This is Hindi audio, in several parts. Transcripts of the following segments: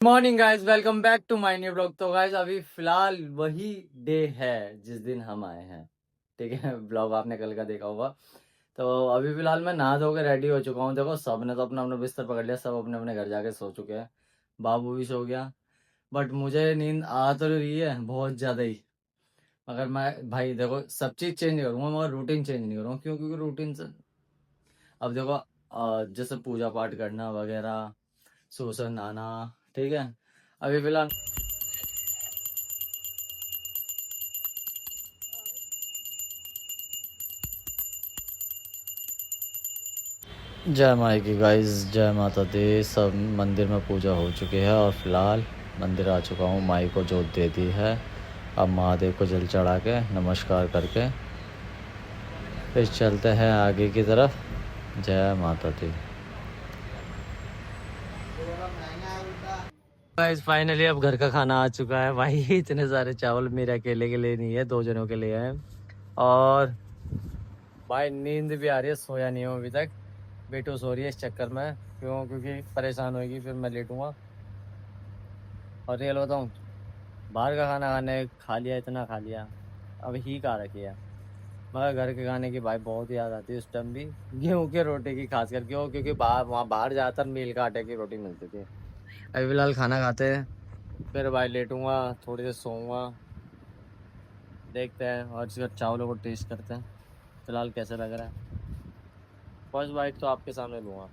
Morning guys, welcome back to my new blog. तो गाइज अभी फिलहाल वही डे है जिस दिन हम आए हैं। ठीक है, ब्लॉग आपने कल का देखा होगा। तो अभी फिलहाल मैं नहा धो के रेडी हो चुका हूँ। देखो, सबने तो अपना अपना बिस्तर पकड़ लिया, सब अपने अपने घर जाके सो चुके हैं। बाबू भी सो गया, बट मुझे नींद आ तो रही है बहुत ज़्यादा ही। मगर मैं भाई देखो, सब चीज़ चेंज करूँगा मगर रूटीन चेंज नहीं करूँगा। क्यों? क्योंकि रूटीन से अब देखो, जैसे पूजा पाठ करना वगैरह, सुबह नहाना, ठीक है। अभी फिलहाल जय माई की गाइस, जय माता दी। सब मंदिर में पूजा हो चुकी है और फिलहाल मंदिर आ चुका हूँ। माई को जोत दे दी है। अब महादेव को जल चढ़ा के नमस्कार करके फिर चलते हैं आगे की तरफ। जय माता दी। गाइस फाइनली अब घर का खाना आ चुका है भाई। इतने सारे चावल मेरे अकेले के लिए नहीं है, 2 जनों के लिए है। और भाई नींद भी आ रही है, सोया नहीं हूँ अभी तक। बेटू सो रही है इस चक्कर में। क्यों? क्योंकि परेशान होगी, फिर मैं लेटूंगा। और रियल बताऊँ, बाहर का खाना खाने खा लिया, इतना खा लिया, अब ही कहा रखी है। मगर घर के खाने की भाई बहुत याद आती है उस टाइम भी। गेहूँ के रोटी की खास कर। क्यों? क्योंकि बाहर वहाँ बाहर ज़्यादातर मील का आटे की रोटी मिलती थी। अभी फिलहाल खाना खाते हैं, फिर भाई लेटूंगा, थोड़ी देर सोऊंगा, देखते हैं और इसके बाद चावलों को टेस्ट करते हैं फिलहाल कैसे लग रहा है। फर्स्ट बाइट तो आपके सामने लूँगा।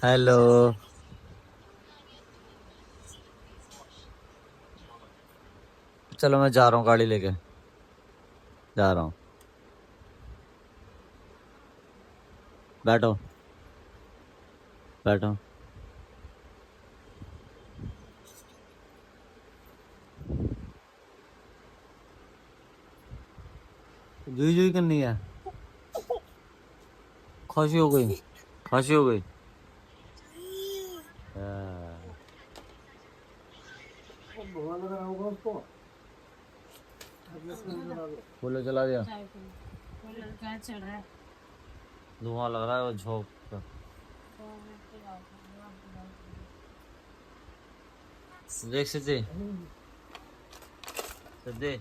हेलो। चलो मैं जा रहा हूँ, गाड़ी लेके जा रहा हूँ। बैठो बैठो। जुई जुई करनी है। खुशी हो गई, खुशी हो गई। हाँ। कूलर चला दिया, धुआं लग रहा है वो झोंक का। देख सिद्धि, सिद्धि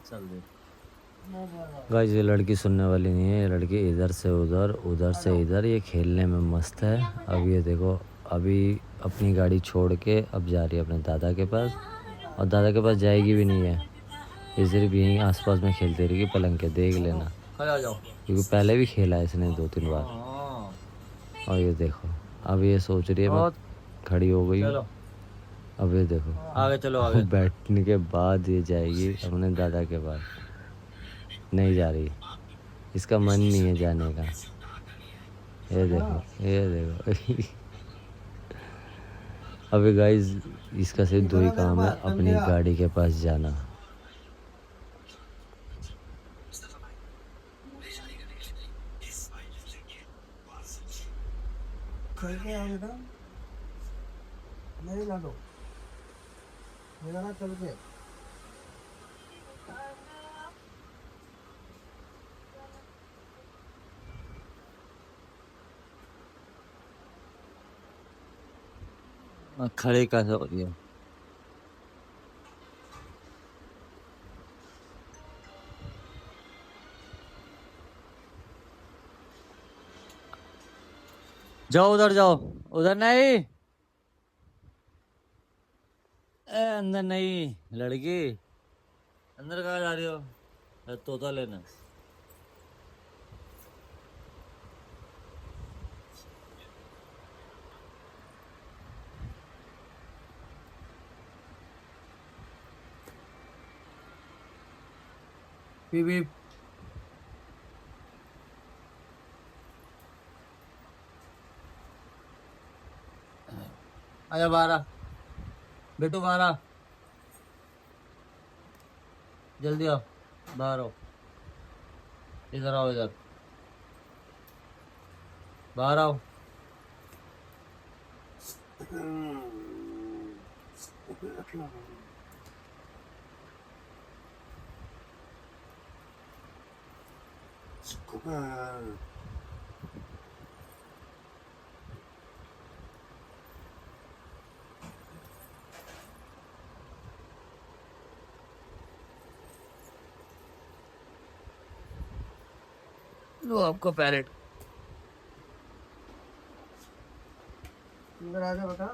चल दे। गाइस ये लड़की सुनने वाली नहीं है, ये लड़की इधर से उधर, उधर से इधर, ये खेलने में मस्त है। अब ये देखो, अभी अपनी गाड़ी छोड़ के अब जा रही है अपने दादा के पास। और दादा के पास जाएगी भी नहीं है, ये सिर्फ यहीं आसपास में खेलती रहेगी पलंग के। देख लेना, क्योंकि पहले भी खेला है इसने 2-3 बार। और ये देखो, अब ये सोच रही है मैं खड़ी हो गई हूँ। अब ये देखो, आगे चलो, आगे बैठने के बाद ये जाएगी अपने दादा के पास। नहीं जा रही, इसका मन नहीं है जाने का। ये देखो, ये देखो। अभी गाइस इसका सिर्फ 2 ही काम है, अपनी गाड़ी के पास जाना। खड़े कैसे हो रही है? जाओ उधर जाओ, उधर नहीं, अंदर नहीं लड़की। अंदर कहाँ जा रही हो? तोता लेना। Beep beep. आजा बाहर आ, बेटू बाहर आ, जल्दी आओ, बाहर आओ, इधर आओ, इधर बाहर आओ। हाँ। लो आपका पैरेट। इधर आजा बता।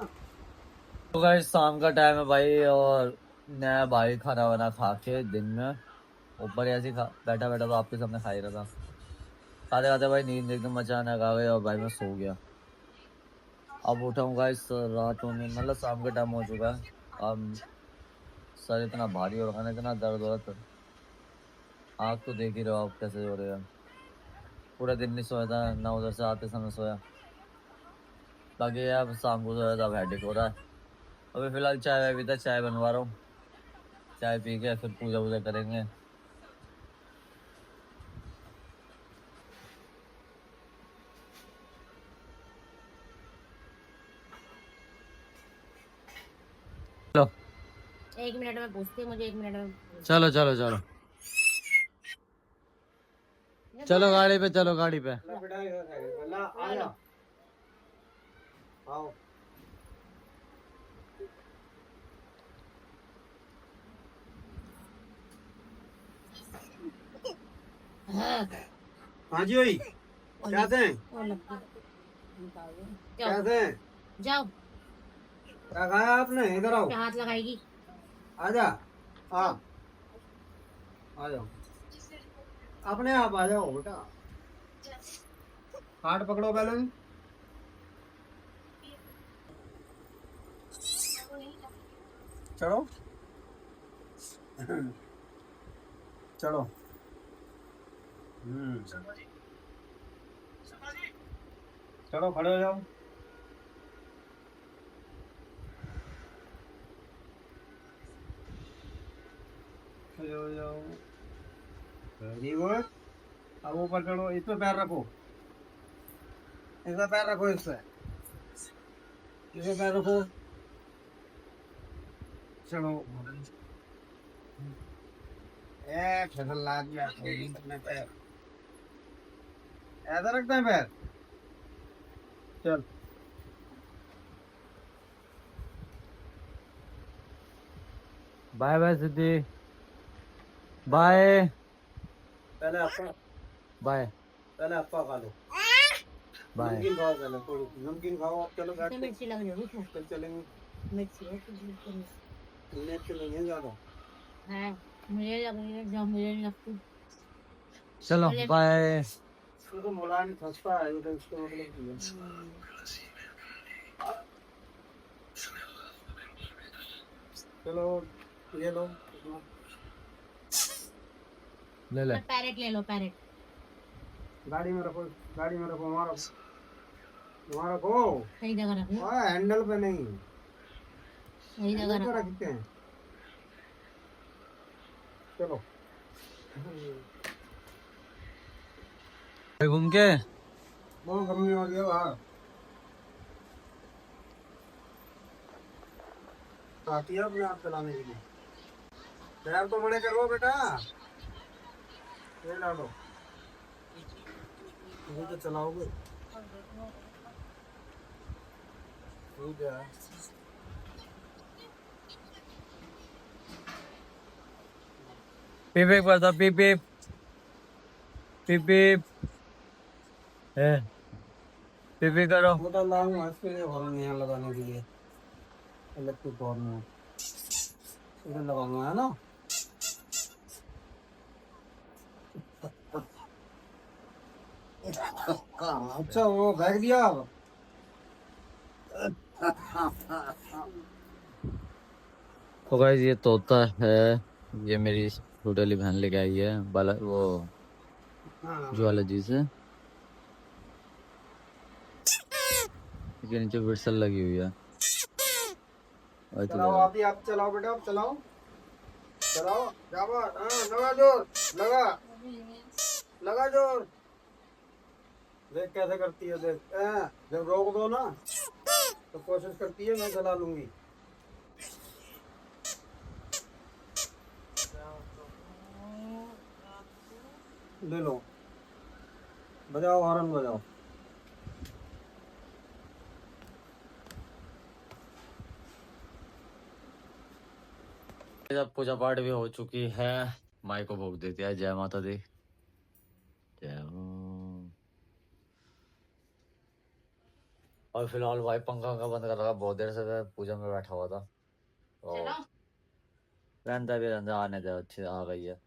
तो गाइस शाम का टाइम है भाई, और नया भाई खाना वाना खा के दिन में ऊपर ऐसे ही बैठा बैठा तो आपके सामने खा ही रहा था। खाते खाते भाई नींद एकदम अचानक आ गई और भाई मैं सो गया। अब उठा हूँ गाइस रात में, मतलब शाम का टाइम हो चुका है। अब सर इतना भारी हो रखा है, इतना दर्द हो रहा है। आँख तो देख ही रहे हो आप कैसे हो रहे हैं। पूरा दिन नहीं सोया था ना, उधर से आते समय सोया। बाकी अब शाम को सोया था, अब हेडेक हो रहा है। अभी फिलहाल चाय अभी तक चाय बनवा रहा हूँ। चाय पी के फिर पूजा वूजा करेंगे। चलो 1 मिनट में पूछती हूँ, मुझे 1 मिनट में। चलो चलो चलो चलो गाड़ी पे, चलो गाड़ी पे। ला बेटा इधर है। ला आजा। आओ। हाँ, हाँ जी भाई। कैसे हैं? और लगता है। जाओ कैसे हैं? जाओ, क्या खाया आपने? इधर आओ। क्या हाथ लगाएगी? आजा। आ आ जाओ। अपने आप आ जाओ बेटा। हाथ पकड़ो पहले। चलो। चलो। चलो खड़े हो जाओ। खड़े हो जाओ। Very good. अब ऊपर चढ़ो, इस पे पैर रखो। इस पे पैर रखो, इस पे पैर रखो। चलो। फिसल ला दिया तुमने पैर। ऐसा रखते हैं पैर। चल। बाय बाय सिद्धि, बाय पहले आपका बाय खा लो। बाय। नमकीन खाओ पहले, थोड़ी नमकीन खाओ। आप चलो बैठ इसमें के मिर्ची लग जाएगी क्या? चल चलेंगे। मिर्ची है कुछ भी मिर्च नहीं है ज्यादा। है, मुझे लग रही है, जब मुझे नहीं लगती। चलो मुझे बाय। इसको तो मोलान खसता है, तो इसका मतलब ये है। चलो ये लो। ले ले। पैरेट ले लो, पैरेट। गाड़ी में रखो, गाड़ी में रखो। वहाँ रखो, वहाँ रखो। सही जगह रखो, हाँ, हैंडल पे नहीं। सही हैंडल जगह पे रखो। रखते हैं। चलो। घूम के बहुत गर्मी हो रही है बाहर। आती है अपने आप चलाने के लिए। पैर तो बड़े करो बेटा। ये डालो, ये तो चलाओगे। ठीक है। पीप एक बार था, पीप पीप पीप पीप पीप पीप करो। वो तो लाऊंगा इसके लिए, हॉर्न यहाँ लगाने के लिए। इलेक्ट्रिक हॉर्न है, इधर लगाऊंगा, है ना। अच्छा, वो फेंक दिया आप। तो गाइस ये तोता है, ये मेरी छोटी वाली बहन लेके आई है बाला वो हाँ। ज्वालाजी से। इसके नीचे विर्सल लगी हुई है। और तो चलाओ, आप ही आप चलाओ बेटा, आप चलाओ। चलाओ जाबाज। हाँ, लगा जोर। लगा, लगा जोर। देख कैसे करती है, देख। जब रोक दो ना तो कोशिश करती है मैं चला लूंगी। ले लो। बजाओ हॉर्न बजाओ। जब पूजा पाठ भी हो चुकी है, माई को भोग देती है। जय माता दी, जय हो। और फिलहाल भाई पंखा वंखा बंद कर रखा, बहुत देर से मैं पूजा में बैठा हुआ था। और रहता भी रहता, आने दे, अच्छी आ गई है।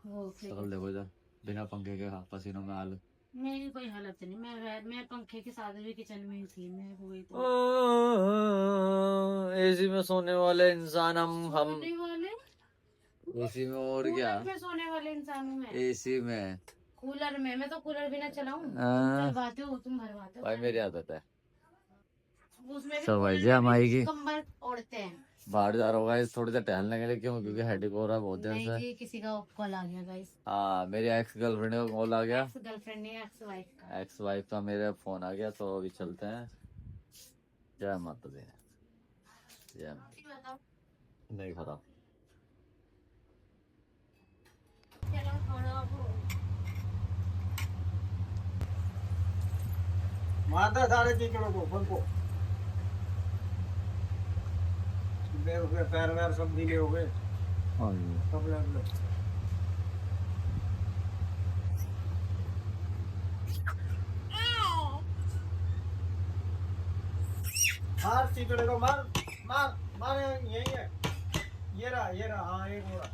शक्ल देखो इधर, बिना पंखे के पसीनों में हाल। मेरी कोई हालत नहीं, मैं पंखे के साथ भी किचन में ही थी, मैं हो गई तो एसी में सोने वाले इंसान हम सोने वाले एसी में, और क्या, कूलर में सोने वाले इंसान हूँ मैं। एसी में। कूलर में मैं तो कूलर भी ना चलाऊं, तुम हाँ। चलवाते हो, तुम भरवाते हो। भाई मेरी आदत है। उसमें भी सब भाई कूलर जी हम में भी आएगी, कंबल ओढ़ते हैं। बाहर जा रहा होगा इस थोड़ी देर टहलने के लिए, क्यों? क्योंकि हेडेक हो रहा है बहुत देर नहीं से। जी, किसी का कॉल आ गया गाइस। हाँ, मेरी एक्स गर्लफ्रेंड का कॉल आ गया। एक्स गर्लफ्रेंड नहीं, एक्स वाइफ का। एक्स वाइफ का मेरे फोन आ गया, तो अभी चलते हैं। जय माता दी, जय माता। नहीं खता। चलो थोड़ा वो मारता सारे कीचड़ों को खुद को। उसके पैर वैर सब ढीले हो गए, सब लग लो। मार कीचड़े को, मार मार मार, यही है। ये रहा, ये रहा, हाँ एक हो रहा।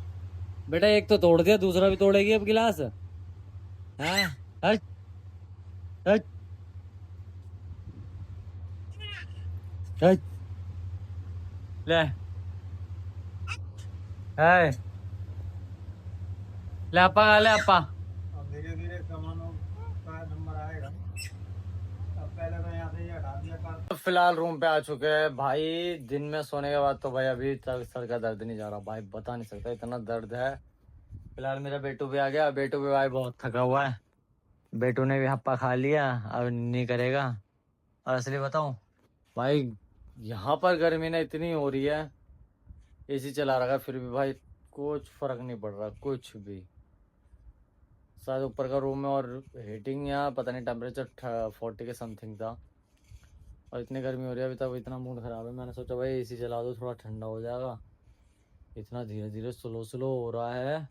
बेटा एक तो तोड़ दिया, दूसरा भी तोड़ेगी अब गिलास। हाँ, हट हट हट। ले है, ले अपा खा ले अपा। अब धीरे धीरे सामानों का नंबर आएगा। अब पहले तो यहाँ से ये हटा दिया कर। फिलहाल रूम पे आ चुके हैं भाई। दिन में सोने के बाद तो भाई अभी तक सर का दर्द नहीं जा रहा भाई, बता नहीं सकता इतना दर्द है। फिलहाल मेरा बेटू भी आ गया। बेटू भी भाई बहुत थका हुआ है। बेटू ने भी हप्पा खा लिया, अब नहीं करेगा। और असली बताऊं भाई, यहाँ पर गर्मी ना इतनी हो रही है, एसी चला रखा है, फिर भी भाई कुछ फर्क नहीं पड़ रहा कुछ भी। शायद ऊपर का रूम में और हीटिंग या पता नहीं टेम्परेचर 40 के समथिंग था, और इतनी गर्मी हो रही है अभी तक। इतना मूड खराब है, मैंने सोचा भाई एसी चला दो, थोड़ा ठंडा हो जाएगा। इतना धीरे धीरे स्लो स्लो हो रहा है,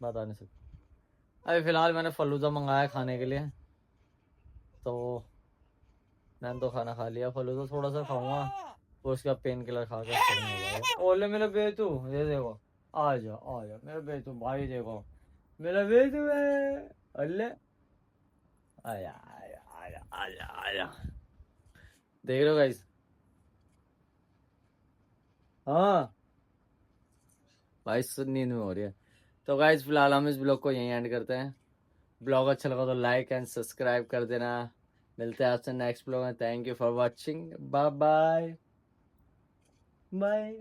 बता नहीं सकता। अभी फिलहाल मैंने फलूदा मंगाया खाने के लिए, तो मैंने तो खाना खा लिया। फलूदा थोड़ा सा खाऊंगा, वो उसका पेन किलर खा के सही हो जाएगा। ओले मेरा बेटू, ये देखो, आ जा आ जा मेरा बेटू भाई, देखो मेरा बेटू है। अल्ले आया आया आया आया आया, देख रहे हो गाइस? हाँ भाई नींद में हो रही है। तो गाइस फिलहाल हम इस ब्लॉग को यहीं एंड करते हैं। ब्लॉग अच्छा लगा तो लाइक एंड सब्सक्राइब कर देना। मिलते हैं आपसे नेक्स्ट ब्लॉग में। Thank you for watching, bye bye bye.